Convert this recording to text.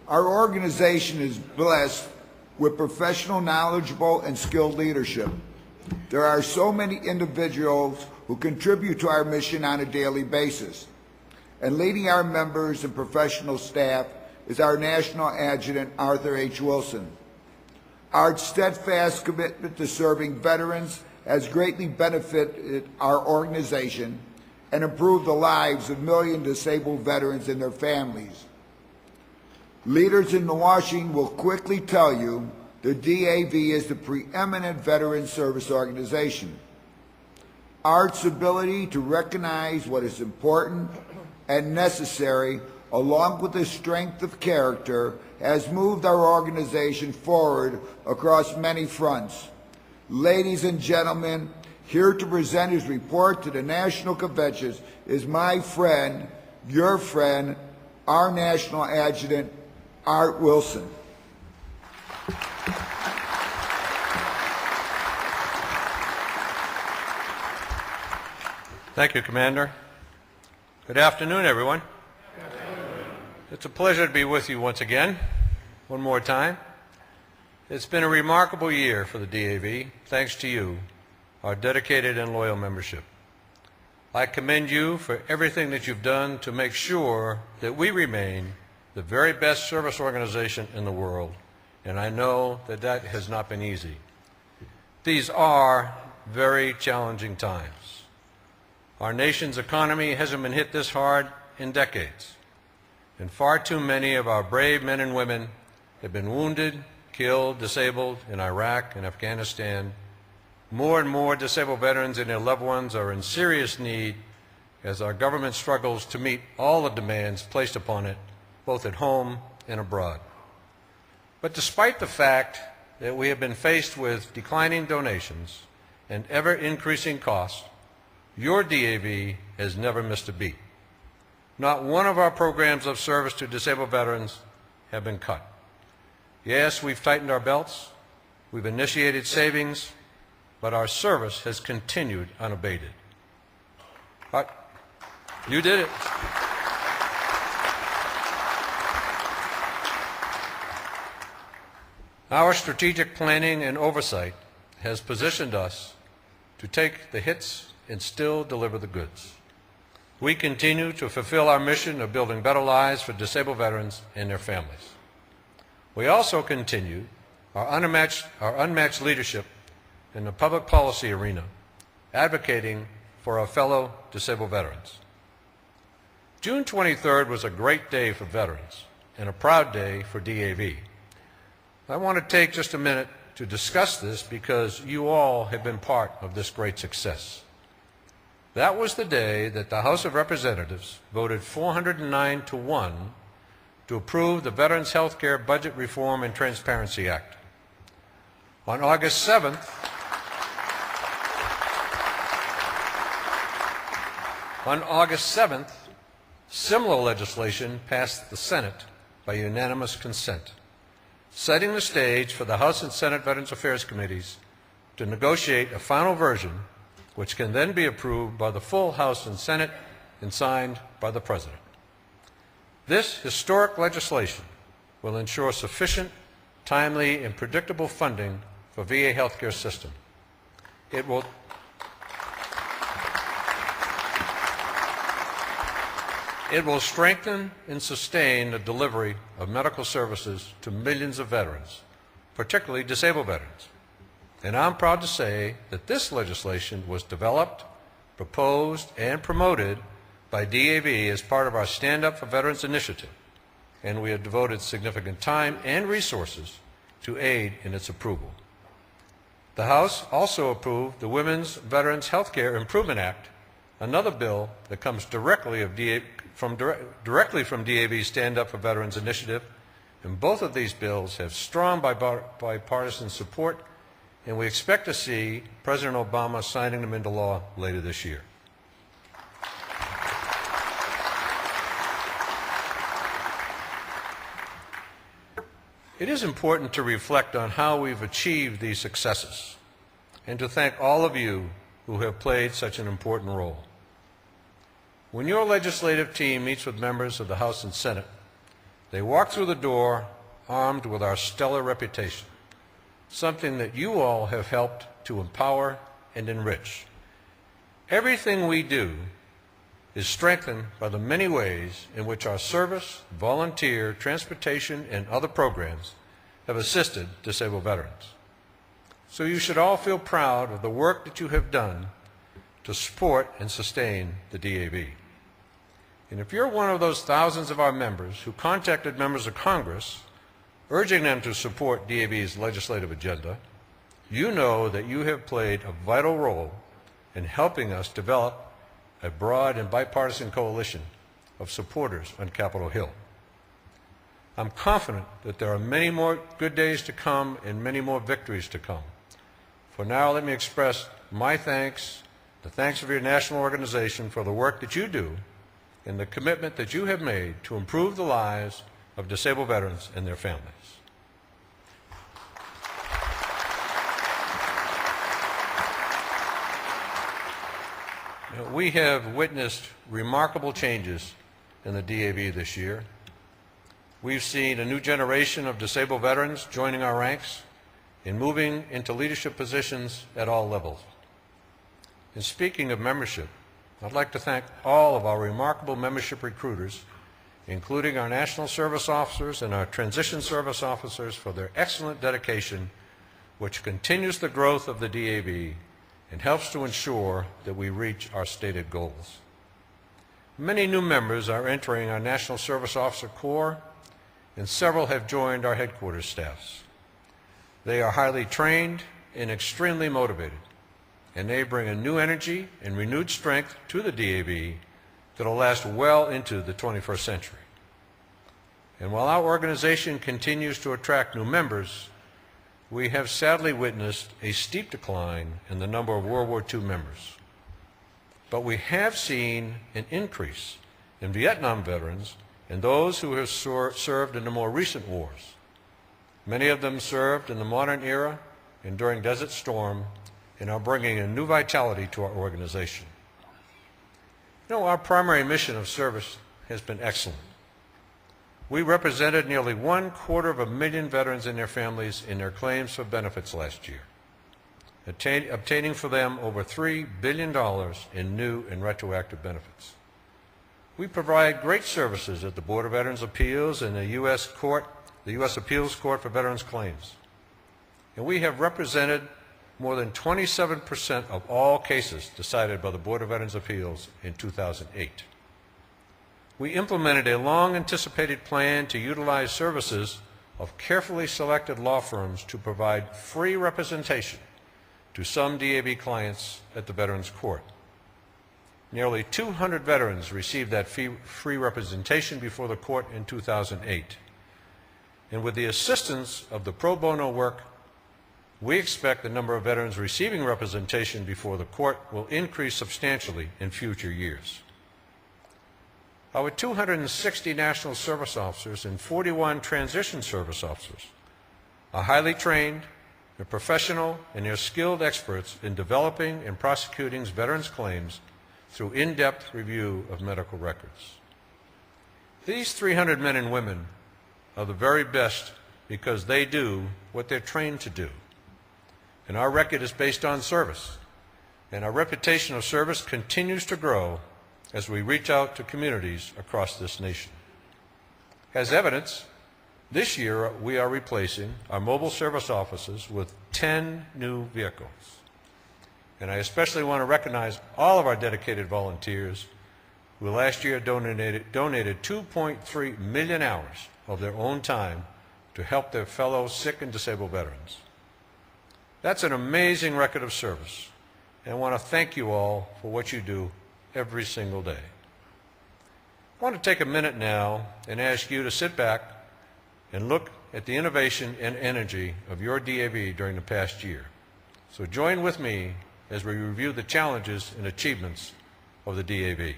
Our organization is blessed with professional, knowledgeable, and skilled leadership. There are so many individuals who contribute to our mission on a daily basis. And leading our members and professional staff is our National Adjutant, Arthur H. Wilson. Our steadfast commitment to serving veterans has greatly benefited our organization and improved the lives of million disabled veterans and their families. Leaders in Washington will quickly tell you the DAV is the preeminent veteran service organization. ART's ability to recognize what is important and necessary, along with the strength of character, has moved our organization forward across many fronts. Ladies and gentlemen, here to present his report to the National Convention is my friend, your friend, our National Adjutant, Art Wilson. Thank you, Commander. Good afternoon, everyone. It's a pleasure to be with you once again, one more time. It's been a remarkable year for the DAV, thanks to you, our dedicated and loyal membership. I commend you for everything that you've done to make sure that we remain the very best service organization in the world, and I know that that has not been easy. These are very challenging times. Our nation's economy hasn't been hit this hard in decades, and far too many of our brave men and women have been wounded, killed, disabled in Iraq and Afghanistan. More and more disabled veterans and their loved ones are in serious need as our government struggles to meet all the demands placed upon it, both at home and abroad. But despite the fact that we have been faced with declining donations and ever-increasing costs, your DAV has never missed a beat. Not one of our programs of service to disabled veterans have been cut. Yes, we've tightened our belts, we've initiated savings, but our service has continued unabated. You did it. Our strategic planning and oversight has positioned us to take the hits and still deliver the goods. We continue to fulfill our mission of building better lives for disabled veterans and their families. We also continue our unmatched leadership in the public policy arena, advocating for our fellow disabled veterans. June 23rd was a great day for veterans and a proud day for DAV. I want to take just a minute to discuss this because you all have been part of this great success. That was the day that the House of Representatives voted 409-1 to approve the Veterans Health Care Budget Reform and Transparency Act. On August 7th, similar legislation passed the Senate by unanimous consent, setting the stage for the House and Senate Veterans Affairs Committees to negotiate a final version which can then be approved by the full House and Senate and signed by the President. This historic legislation will ensure sufficient, timely, and predictable funding for VA healthcare system. It will strengthen and sustain the delivery of medical services to millions of veterans, particularly disabled veterans. And I'm proud to say that this legislation was developed, proposed, and promoted by DAV as part of our Stand Up for Veterans initiative, and we have devoted significant time and resources to aid in its approval. The House also approved the Women's Veterans Healthcare Improvement Act, another bill that comes directly from DAV's Stand Up for Veterans initiative, and both of these bills have strong bipartisan support, and we expect to see President Obama signing them into law later this year. It is important to reflect on how we've achieved these successes and to thank all of you who have played such an important role. When your legislative team meets with members of the House and Senate, They walk through the door armed with our stellar reputation, something that you all have helped to empower and enrich. Everything we do is strengthened by the many ways in which our service, volunteer, transportation, and other programs have assisted disabled veterans. So you should all feel proud of the work that you have done to support and sustain the DAV. And if you're one of those thousands of our members who contacted members of Congress urging them to support DAV's legislative agenda, you know that you have played a vital role in helping us develop a broad and bipartisan coalition of supporters on Capitol Hill. I'm confident that there are many more good days to come and many more victories to come. For now, let me express my thanks, the thanks of your national organization for the work that you do and the commitment that you have made to improve the lives of disabled veterans and their families. We have witnessed remarkable changes in the DAV this year. We've seen a new generation of disabled veterans joining our ranks and moving into leadership positions at all levels. And speaking of membership, I'd like to thank all of our remarkable membership recruiters, including our National Service Officers and our Transition Service Officers, for their excellent dedication, which continues the growth of the DAV and helps to ensure that we reach our stated goals. Many new members are entering our National Service Officer Corps, and several have joined our headquarters staffs. They are highly trained and extremely motivated, and they bring a new energy and renewed strength to the DAV that will last well into the 21st century. And while our organization continues to attract new members, we have sadly witnessed a steep decline in the number of World War II members. But we have seen an increase in Vietnam veterans and those who have served in the more recent wars. Many of them served in the modern era and during Desert Storm and are bringing a new vitality to our organization. You know, our primary mission of service has been excellent. We represented nearly 250,000 veterans and their families in their claims for benefits last year, obtaining for them over $3 billion in new and retroactive benefits. We provide great services at the Board of Veterans' Appeals and the U.S. Appeals Court for Veterans Claims. And we have represented more than 27% of all cases decided by the Board of Veterans' Appeals in 2008. We implemented a long-anticipated plan to utilize services of carefully selected law firms to provide free representation to some DAV clients at the Veterans Court. Nearly 200 veterans received that free representation before the court in 2008. And with the assistance of the pro bono work, we expect the number of veterans receiving representation before the court will increase substantially in future years. Our 260 National Service Officers and 41 Transition Service Officers are highly trained, they're professional, and they're skilled experts in developing and prosecuting veterans' claims through in-depth review of medical records. These 300 men and women are the very best because they do what they're trained to do. And our record is based on service, and our reputation of service continues to grow as we reach out to communities across this nation. As evidence, this year we are replacing our mobile service offices with 10 new vehicles. And I especially want to recognize all of our dedicated volunteers who last year donated 2.3 million hours of their own time to help their fellow sick and disabled veterans. That's an amazing record of service, and I want to thank you all for what you do every single day. I want to take a minute now and ask you to sit back and look at the innovation and energy of your DAV during the past year. So join with me as we review the challenges and achievements of the DAV.